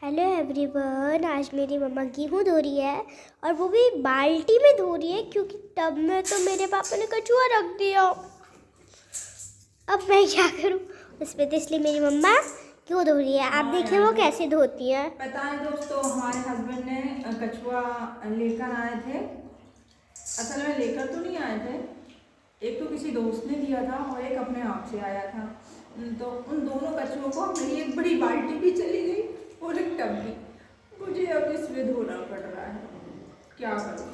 Hello everyone, आज मेरी मम्मा गेहूँ धो रही है और वो भी बाल्टी में धो रही है क्योंकि टब में तो मेरे पापा ने कचुआ रख दिया। अब मैं क्या करूँ उसमें, तो इसलिए मेरी मम्मा क्यों धो रही है। आप देखिए वो कैसे धोती है। पता है दोस्तों, हमारे हस्बैंड ने कछुआ लेकर आए थे। असल में लेकर तो नहीं आए थे, एक तो किसी दोस्त ने दिया था और एक अपने आप से आया था। तो उन दोनों कछुओं को मेरी एक बड़ी बाल्टी भी चली गई और एक टब भी। मुझे अब इसमें धोना पड़ रहा है, क्या करूँ।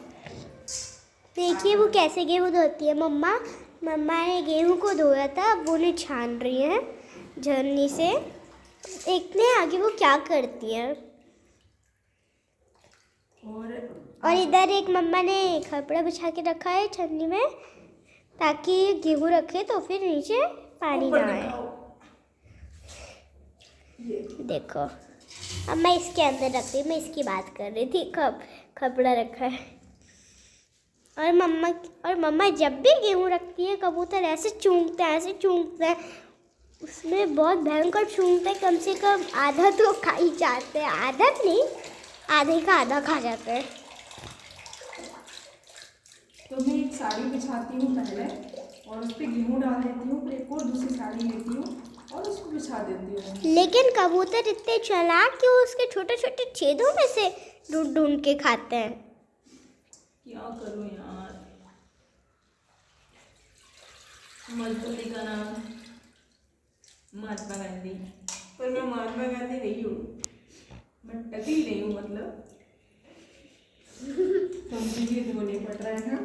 देखिए वो कैसे गेहूँ धोती है। मम्मा ने गेहूँ को धोया था, अब वो उन्हें छान रही है झरनी से। देखते हैं आगे वो क्या करती है। और इधर एक मम्मा ने कपड़ा बिछा के रखा है छन्नी में ताकि गेहूँ रखे तो फिर नीचे पानी ना आए। देखो अब मैं इसके अंदर रखती हूँ, मैं इसकी बात कर रही थी। कपड़ा रखा है और मम्मा जब भी गेहूँ रखती है कबूतर ऐसे चूंकते हैं उसमें बहुत भयंकर चूंकते हैं। कम से कम आधा तो खा ही जाते हैं, आधा नहीं आधे का आधा खा जाते हैं। तो मैं एक साड़ी बिछाती हूँ पहले और उस पर गेहूँ डाल देती हूँ, फिर एक और दूसरी साड़ी लेती हूँ और उसको बिछा देती हूँ। लेकिन कबूतर इतने चालाक कि वो उसके छोटे छोटे छेदों में से ढूंढ ढूंढ के खाते हैं। क्या करूँ यार, मजदूरी का नाम महात्मा गांधी, पर मैं महात्मा गांधी नहीं हूँ, मैं टकी नहीं हूँ। मतलब तो धोने पड़ रहे हैं।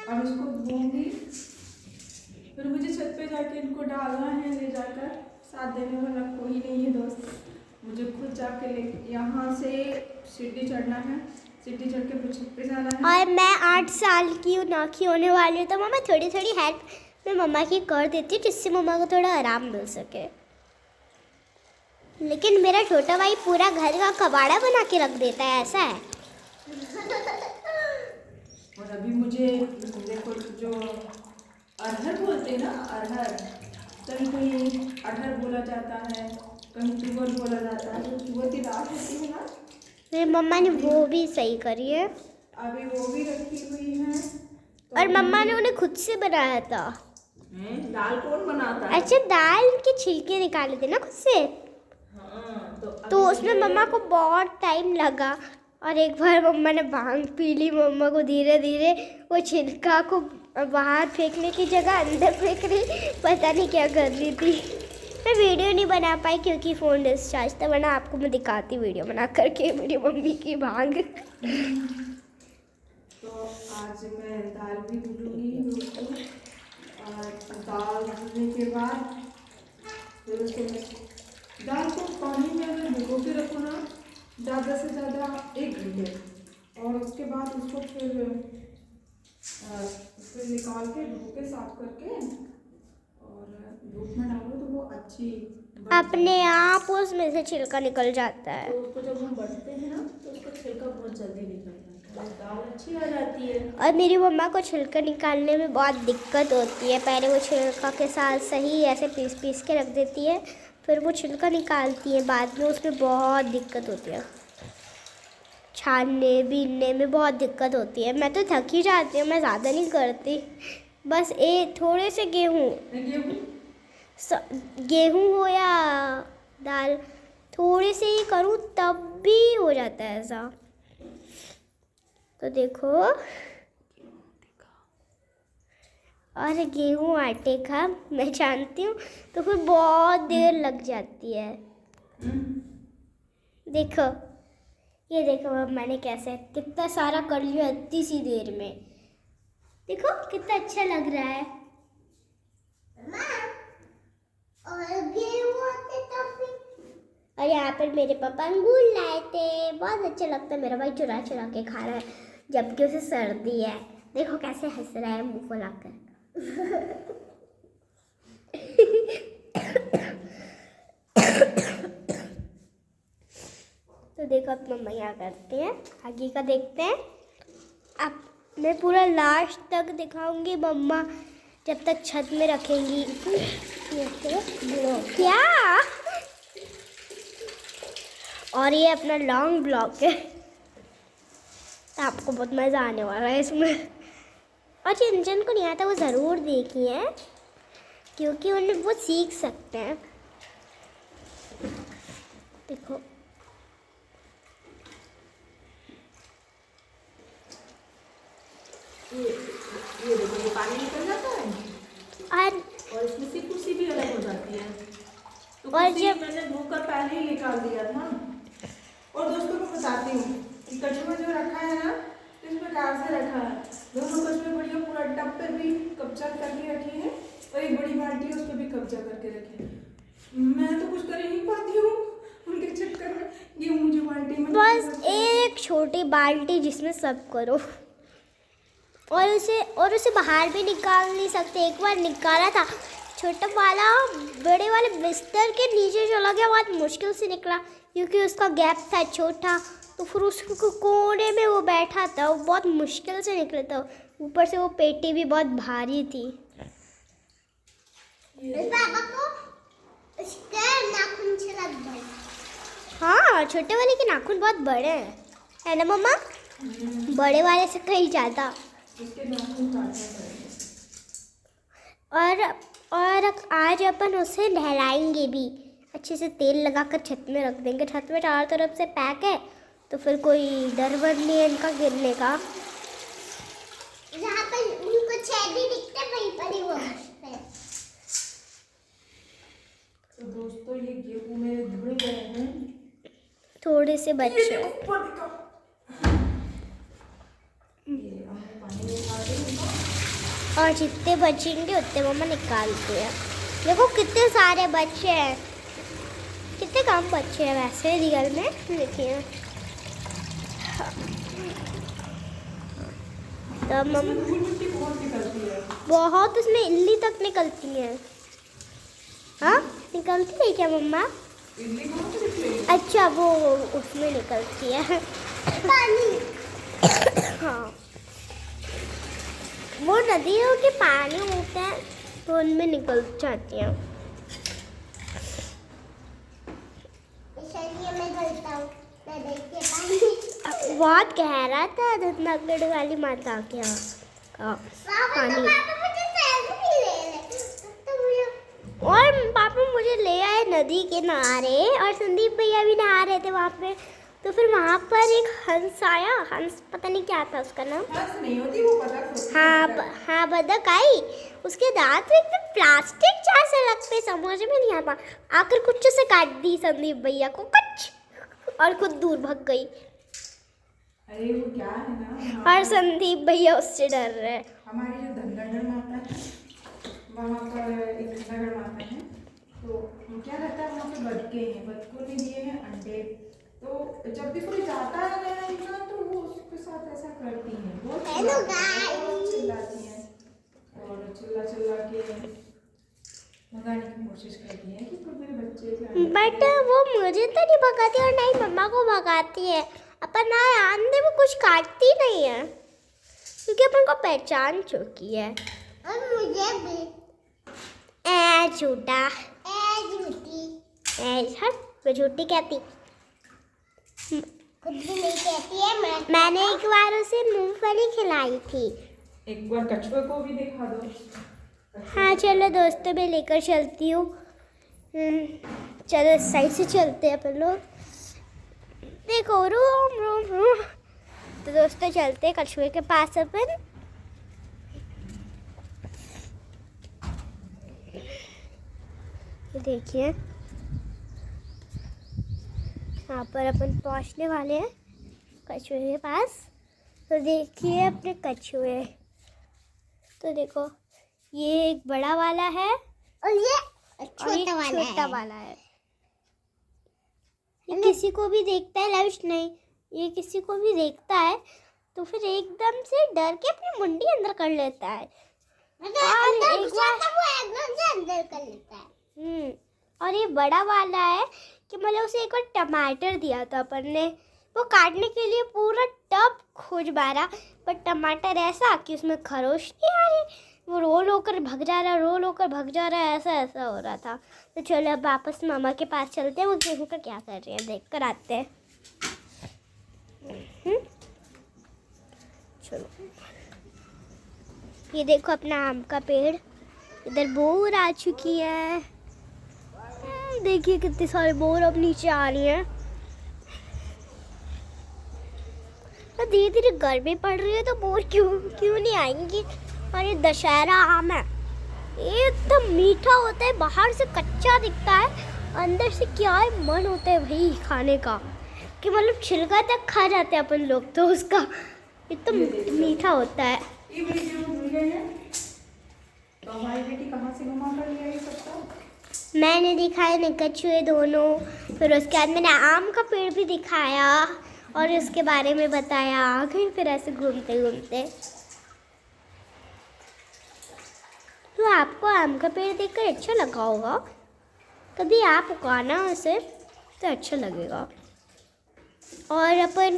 अब इसको धोऊंगी, फिर मुझे छत पे जाके इनको डालना है, ले जाकर। साथ देने वाला कोई नहीं है दोस्त, मुझे खुद जाके ले यहाँ से सीढ़ी चढ़ना है, सीढ़ी चढ़ के फिर छत पे जाना है। और मैं 8 साल की नाखी होने वाली हूँ तो मम्मा थोड़ी थोड़ी हेल्प मैं मम्मा की कर देती हूँ जिससे मम्मा को थोड़ा आराम मिल सके। लेकिन मेरा छोटा भाई पूरा घर का कबाड़ा बना के रख देता है, ऐसा है। और अभी मुझे देखो, जो अरहर बोलते हैं ना, अरहर, कहीं कहीं अरहर बोला जाता है, कहीं तुअर बोला जाता है। तो तुअर की दाल होती है ना, मेरी मम्मा ने वो भी सही करी है। अभी वो भी रखी हुई है। तो और मम्मा ने उन्हें खुद से बनाया था। दाल कौन बनाता है? अच्छा, दाल के छिलके निकाले थे ना खुद से। हाँ, तो उसमें मम्मा को बहुत टाइम लगा और एक बार मम्मा ने भांग पी ली। मम्मा को धीरे धीरे वो छिलका को बाहर फेंकने की जगह अंदर फेंक रही, पता नहीं क्या कर रही थी। मैं वीडियो नहीं बना पाई क्योंकि फ़ोन डिस्चार्ज था, वरना आपको मैं दिखाती वीडियो बना करके मेरी मम्मी की भांग। तो आज मैं दाल भी भूनूंगी दोस्तों, और दाल भूनने के बाद फिर उसको, दाल को पानी में अगर भिगो के रखो ना ज़्यादा से ज़्यादा 1 घंटे, और उसके बाद उसको फिर निकाल के धो के साफ करके और धूप में डालो तो वो अच्छी अपने आप उसमें से छिलका निकल जाता है। तो उसको जब हम बढ़ते हैं ना तो उसका छिलका बहुत जल्दी निकल जाता है, दाल अच्छी आ जाती है। और मेरी मम्मा को छिलका निकालने में बहुत दिक्कत होती है। पहले वो छिलका के साथ सही ऐसे पीस के रख देती है, फिर वो छिलका निकालती है, बाद में उसमें बहुत दिक्कत होती है, छानने बीनने में बहुत दिक्कत होती है। मैं तो थक ही जाती हूँ, मैं ज़्यादा नहीं करती। बस थोड़े से गेहूँ हो या दाल, थोड़े से ही करूँ तब भी हो जाता है ऐसा। तो देखो, और गेहूँ आटे का मैं जानती हूँ तो फिर बहुत देर लग जाती है। देखो, ये देखो मैंने कैसे कितना सारा कर लिया इतनी सी देर में। देखो कितना अच्छा लग रहा है। और यहाँ पर मेरे पापा अंगूर लाए थे, बहुत अच्छा लगता है। मेरा भाई चुरा चुरा के खा रहा है जबकि उसे सर्दी है। देखो कैसे हंस रहा है मुंह फुलाकर। तो देखो अब मम्मा यहाँ करते हैं, आगे का देखते हैं। अब मैं पूरा लास्ट तक दिखाऊंगी मम्मा जब तक छत में रखेंगी। क्या और ये अपना लॉन्ग ब्लॉग है, तो आपको बहुत मज़ा आने वाला है इसमें। और जिन को नहीं आता वो ज़रूर देखिए, क्योंकि उन्हें वो सीख सकते हैं। देखो ये देखो, ये पानी निकल जाता है और इसमें से कुर्सी भी अलग हो जाती है। तो और कुर्सी जब मैंने धोकर पहले ही निकाल दिया था। और दोस्तों को बताती हूँ कि कछुआ जो रखा है ना, इस प्रकार से रखा है। दोनों कछुए बढ़िया पूरा टब पे भी कब्जा करके रखे हैं और एक बड़ी बाल्टी है उस पर भी कब्जा करके रखे हैं। मैं तो कुछ कर ही नहीं पाती हूँ उनके चक्कर में। ये मुझे बाल्टी में बस एक छोटी बाल्टी जिसमें सब करो, और उसे बाहर भी निकाल नहीं सकते। एक बार निकाला था, छोटा वाला बड़े वाले बिस्तर के नीचे चला गया, बहुत मुश्किल से निकला क्योंकि उसका गैप था छोटा। तो फिर उसको कोने में वो बैठा था, वो बहुत मुश्किल से निकला था। ऊपर से वो पेटी भी बहुत भारी थी। पापा को उसके नाखून से लग गए। हाँ, छोटे वाले के नाखून बहुत बड़े हैं, है ना मम्मा? बड़े वाले से कहीं ज़्यादा। इसके नाखून काटने पड़ेंगे। और आज अपन उसे नहलाएंगे भी, अच्छे से तेल लगाकर छत में रख देंगे। छत में चारों तरफ से पैक है, तो फिर कोई डर वर नहीं है इनका गिरने का। जहाँ पर उनको छेदी दिखते वहीं पर ही वो बसते हैं। तो दोस्तों ये गेहूं मेरे धुल गए हैं, थोड़े से बच्चे ऊपर दिखा। ये हमने पानी निकाल दिया और जितने बचेंगे उतने मम्मा निकालते हैं। देखो कितने सारे बच्चे हैं, कितने कम बच्चे हैं वैसे रियल में। देखिए तो इसमें धूल मिट्टी बहुत निकलती है। बहुत उसमें इल्ली तक निकलती है। हाँ, निकलती है क्या मम्मा? इडली कहाँ से निकलेगी? अच्छा, वो उसमें निकलती है पानी हाँ, वो नदियों के पानी होते हैं तो उनमें निकल जाती हैं। इसलिए मैं ढलता हूँ नदी के पानी। बहुत गहरा था धनगढ़ वाली माता के यहाँ का पानी। पापा मुझे सेल्फी ले ले तो मुझे और पापा मुझे ले आए नदी के किनारे, और संदीप भैया भी नहा रहे थे वहाँ पे। तो फिर वहाँ पर एक हंस आया, हंस पता नहीं क्या था उसका नाम। हंस नहीं होती, वो बतख होती है। हाँ, बतख आई। उसके दांत एकदम प्लास्टिक जैसे लगते, समझ में नहीं आता। आखिर कुछ से काट दी संदीप भैया को कुछ, और खुद दूर भाग गई। अरे वो क्या है ना, और संदीप भैया उससे डर रहे हैं। हमारी जो धनगढ़ माता है वहाँ पर एक धनगढ़ माता है, तो क्या रहता है वहाँ पे बतखे हैं, बतखों ने दिए हैं अंडे। तो जब भी कोई जाता है नया इंसान तो वो उसके साथ ऐसा करती हैं, बहुत Hello, guys. बहुत चिल्लाती हैं और चिल्ला चिल्ला के भगाने की कोशिश करती हैं कि कोई मेरे बच्चे के अंडे बट वो मुझे तो नहीं भगाती और ना ही मम्मा को भगाती है। अपन ना आंधे में कुछ काटती नहीं है, क्योंकि अपन को पहचान चुकी है। और मुझे भी झूठा झूठी मैं झूठी कहती। कुछ भी नहीं कहती है। मैंने एक बार उसे मूंगफली खिलाई थी। एक बार कछुए को भी दिखा दो। हाँ चलो दोस्तों, मैं लेकर चलती हूँ। चलो इस साइड से चलते हैं अपन लोग। देखो रूम रूम रूम। तो दोस्तों चलते हैं कछुए के पास अपन। देखिए यहाँ पर अपन पहुँचने वाले हैं कछुए के पास। तो देखिए अपने कछुए, तो देखो ये एक बड़ा वाला है और ये और ये छोटा छोटा वाला है। ये किसी को भी देखता है, लविश नहीं, ये किसी को भी देखता है तो फिर एकदम से डर के अपनी मुंडी अंदर कर लेता है। और एक बार वो एकदम से अंदर कर लेता है। और ये बड़ा वाला है कि मतलब उसे एक बार टमाटर दिया था अपन ने, वो काटने के लिए पूरा टब खोज मारा, पर टमाटर ऐसा कि उसमें खरोश नहीं आ रही। वो रोल होकर भग जा रहा है, रोल होकर भग जा रहा है, ऐसा ऐसा हो रहा था। तो चलो अब वापस मामा के पास चलते हैं, वो गेहूँ का क्या कर रहे हैं देख कर आते हैं। चलो ये देखो अपना आम का पेड़, इधर बोर आ चुकी है। देखिए कितने सारे बोर अब नीचे आ रही हैं। तो धीरे धीरे गर्मी पड़ रही है तो बोर क्यों नहीं आएंगी। और ये दशहरा आम है, ये एकदम मीठा होता है, बाहर से कच्चा दिखता है, अंदर से क्या है मन होता है भाई खाने का, कि मतलब छिलका तक खा जाते हैं अपन लोग तो उसका, एकदम मीठा होता है। ये वीडियो भूल गए हैं तो हमारी बेटी कहाँ से घुमा कर लिया ये सबका। मैंने दिखाया न कछुए दोनों, फिर उसके बाद मैंने आम का पेड़ भी दिखाया और उसके बारे में बताया आगे, फिर ऐसे घूमते घूमते। तो आपको आम का पेड़ देखकर अच्छा लगा होगा, कभी आप उगाना उसे तो अच्छा लगेगा। और अपन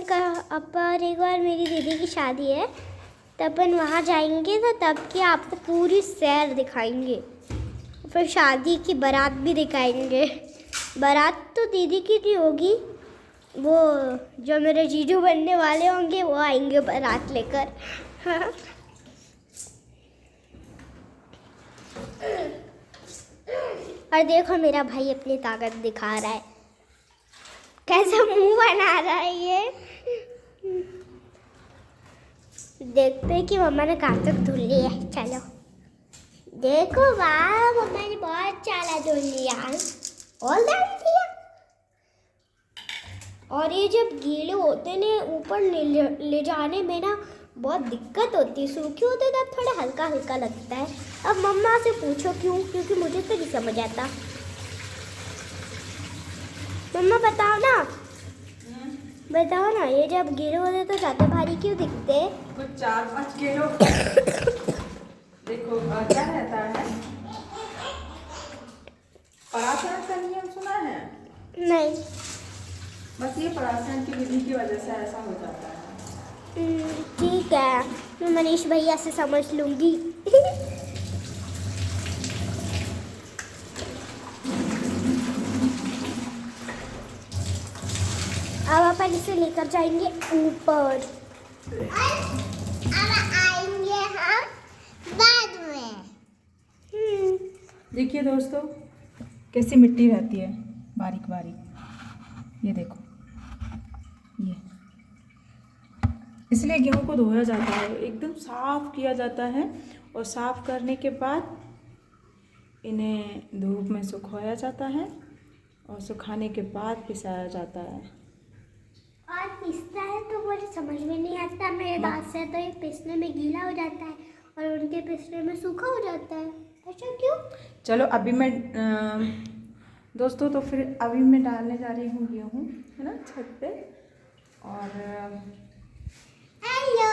एक बार मेरी दीदी की शादी है तो अपन वहाँ जाएंगे तो तब की आपको पूरी सैर दिखाएंगे, फिर शादी की बारात भी दिखाएंगे। बारात तो दीदी की नहीं होगी, वो जो मेरे जीजू बनने वाले होंगे वो आएंगे बारात लेकर। और देखो मेरा भाई अपनी ताकत दिखा रहा है, कैसा मुंह बना रहा है ये। देखते हैं कि मम्मा ने कहाँ तक धुल ली है। चलो देखो, वाह मम्मा ने बहुत चाला धुल लिया, ऑल डाल दिया। और ये जब गीले होते ने ऊपर ले जाने में ना बहुत दिक्कत होती है, सूखे होते तब थोड़ा हल्का हल्का लगता है। अब मम्मा से पूछो क्यों, क्योंकि मुझे तो नहीं समझ आता। मम्मा बताओ ना, बताओ ना, ये जब गीले होते तो ज़्यादा भारी क्यों दिखते? कुछ 4-5 किलो देखो क्या रहता है, पराशरण का नियम सुना है? नहीं। बस ये पराशरण की विधि की वजह से ऐसा हो जाता है। ठीक है, मैं मनीष भैया से समझ लूँगी। अब अपन इसे लेकर जाएंगे ऊपर। अब आएंगे हम बाद में। देखिए दोस्तों कैसी मिट्टी रहती है बारीक बारीक, ये देखो ये, इसलिए गेहूं को धोया जाता है, एकदम साफ किया जाता है और साफ करने के बाद इन्हें धूप में सुखाया जाता है और सुखाने के बाद पिसाया जाता है। और पिसता है तो मुझे समझ में नहीं आता मेरे बात से, तो ये पिसने में गीला हो जाता है और उनके पिसने में सूखा हो जाता है, ऐसा क्यों? चलो अभी मैं दोस्तों तो फिर अभी मैं डालने जा रही हूँ गेहूँ, है ना, छत पे। और हेलो।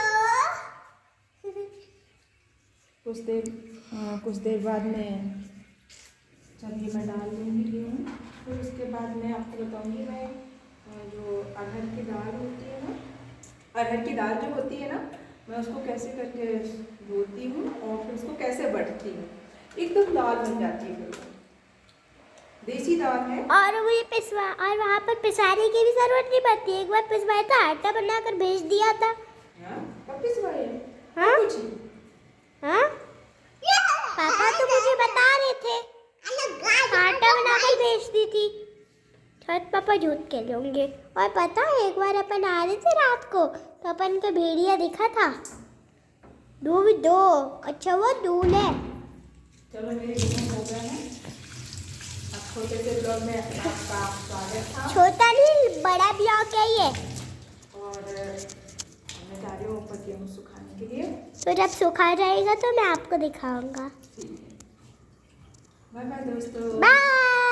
कुछ देर बाद में चलिए मैं डाल दूँगी गेहूँ, फिर उसके बाद मैं आपको बताऊँगी मैं जो अरहर की दाल होती है ना, अरहर की दाल जो होती है ना, मैं उसको कैसे करके धोती हूँ और फिर उसको कैसे बटती हूँ, एकदम दाल बन जाती है। फिर देसी दाल है और वो ये पिसवा, और वहाँ पर पिसाने की भी जरूरत नहीं पड़ती, एक बार पिसवाया था, आटा बनाकर भेज दिया था। कब पिसवाए? हाँ? कुछ हाँ? पापा तो मुझे बता रहे थे आटा बनाकर भेज दी थी। शायद पापा झूठ के होंगे। और पता है एक बार अपन आ रहे थे रात को तो अपन का भेड़िया दिखा था, दो अच्छा वो दूल्हे। चलो मेरे गेहूं हो गए हैं, अब छोटे से ब्लॉग में आपका स्वागत था। छोटा नहीं बड़ा ब्लॉग है ये। और मैं जा रही हूँ ऊपर गेहूँ सुखाने के लिए। तो जब सूखा जाएगा तो मैं आपको दिखाऊंगा। बाय बाय दोस्तों। बाय।